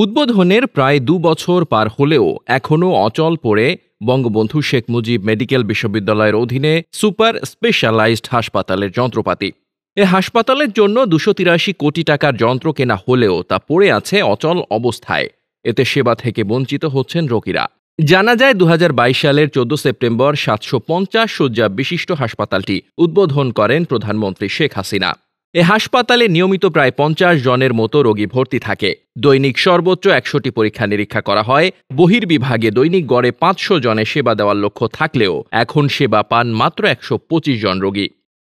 উদ্বোধনের প্রায় ২ বছর পার হলেও এখনও অচল পড়ে বঙ্গবন্ধু শেখ মুজিব মেডিকেল বিশ্ববিদ্যালয়ের অধীনে সুপার স্পেশালাইজড হাসপাতালের যন্ত্রপাতি। এ হাসপাতালের জন্য ২৮৩ কোটি টাকার যন্ত্র কেনা হলেও তা পড়ে আছে অচল অবস্থায়। এতে সেবা থেকে বঞ্চিত হচ্ছেন রোগীরা। জানা যায় ২০২২ সালের ১৪ সেপ্টেম্বর ৭৫০ শয্যা বিশিষ্ট হাসপাতালটি উদ্বোধন করেন প্রধানমন্ত্রী শেখ হাসিনা। এ হাসপাতালে নিয়মিত প্রায় ৫০ জনের মতো রোগী ভর্তি থাকে। দৈনিক সর্বোচ্চ ১০০টি পরীক্ষা নিরীক্ষা করা হয়। বহির্বিভাগে দৈনিক গড়ে ৫০০ জনের সেবা দেওয়ার লক্ষ্য থাকলেও এখন সেবা পান মাত্র ১২৫ জন রোগী।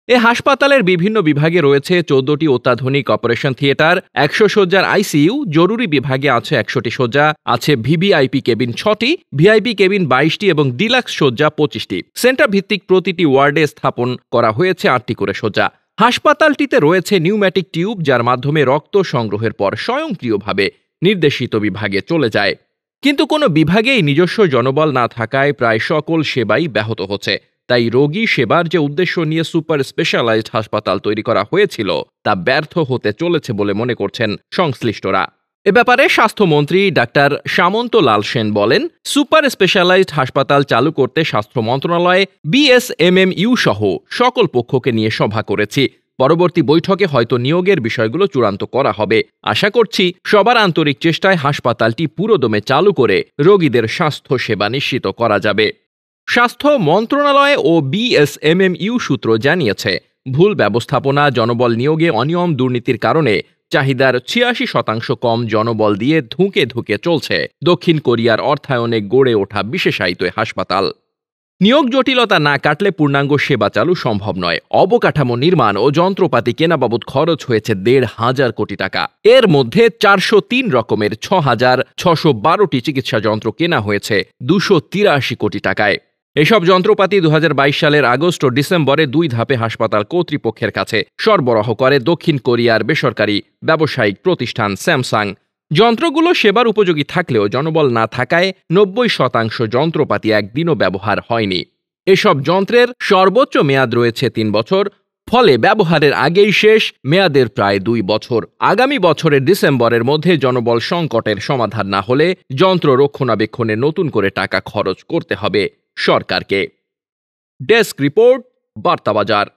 এ হাসপাতালের বিভিন্ন বিভাগে রয়েছে ১৪টি অত্যাধুনিক অপারেশন থিয়েটার, ১০০ শয্যার আইসিইউ, জরুরি বিভাগে আছে ১০০টি শয্যা, আছে ভিভিআইপি কেবিন ৬টি, ভিআইপি কেবিন ২২টি এবং ডিলাক্স শয্যা ২৫টি। সেন্টার ভিত্তিক প্রতিটি ওয়ার্ডে স্থাপন করা হয়েছে ৮টি করে শয্যা। হাসপাতালটিতে রয়েছে নিউম্যাটিক টিউব, যার মাধ্যমে রক্ত সংগ্রহের পর স্বয়ংক্রিয়ভাবে নির্দেশিত বিভাগে চলে যায়। কিন্তু কোনো বিভাগেই নিজস্ব জনবল না থাকায় প্রায় সকল সেবাই ব্যাহত হচ্ছে। তাই রোগী সেবার যে উদ্দেশ্য নিয়ে সুপার স্পেশালাইজড হাসপাতাল তৈরি করা হয়েছিল তা ব্যর্থ হতে চলেছে বলে মনে করছেন সংশ্লিষ্টরা। এ ব্যাপারে স্বাস্থ্যমন্ত্রী ডাক্তার সামন্ত লাল সেন বলেন, সুপার স্পেশালাইজড হাসপাতাল চালু করতে স্বাস্থ্য মন্ত্রণালয়, বিএসএমএমইউ সহ সকল পক্ষকে নিয়ে সভা করেছি। পরবর্তী বৈঠকে হয়তো নিয়োগের বিষয়গুলো চূড়ান্ত করা হবে। আশা করছি সবার আন্তরিক চেষ্টায় হাসপাতালটি পুরোদমে চালু করে রোগীদের স্বাস্থ্য সেবা নিশ্চিত করা যাবে। স্বাস্থ্য মন্ত্রণালয় ও বিএসএমএমইউ সূত্র জানিয়েছে, ভুল ব্যবস্থাপনা, জনবল নিয়োগে অনিয়ম, দুর্নীতির কারণে চাহিদার ৮৬% কম জনবল দিয়ে ধুঁকে ধুঁকে চলছে দক্ষিণ কোরিয়ার অর্থায়নে গড়ে ওঠা বিশেষায়িত হাসপাতাল। নিয়োগ জটিলতা না কাটলে পূর্ণাঙ্গ সেবা চালু সম্ভব নয়। অবকাঠামো নির্মাণ ও যন্ত্রপাতি কেনা বাবদ খরচ হয়েছে ১,৫০০ কোটি টাকা। এর মধ্যে ৪০৩ রকমের ৬,৬১২টি চিকিৎসা যন্ত্র কেনা হয়েছে ২৮৩ কোটি টাকায়। এসব যন্ত্রপাতি ২০২২ সালের আগস্ট ও ডিসেম্বরে ২ ধাপে হাসপাতাল কর্তৃপক্ষের কাছে সরবরাহ করে দক্ষিণ কোরিয়ার বেসরকারি ব্যবসায়িক প্রতিষ্ঠান স্যামসাং। যন্ত্রগুলো সেবার উপযোগী থাকলেও জনবল না থাকায় ৯০% যন্ত্রপাতি একদিনও ব্যবহার হয়নি। এসব যন্ত্রের সর্বোচ্চ মেয়াদ রয়েছে ৩ বছর, ফলে ব্যবহারের আগেই শেষ, মেয়াদের প্রায় ২ বছর। আগামী বছরের ডিসেম্বরের মধ্যে জনবল সংকটের সমাধান না হলে যন্ত্র রক্ষণাবেক্ষণে নতুন করে টাকা খরচ করতে হবে সরকারকে। Desk report, বার্তাবাজার।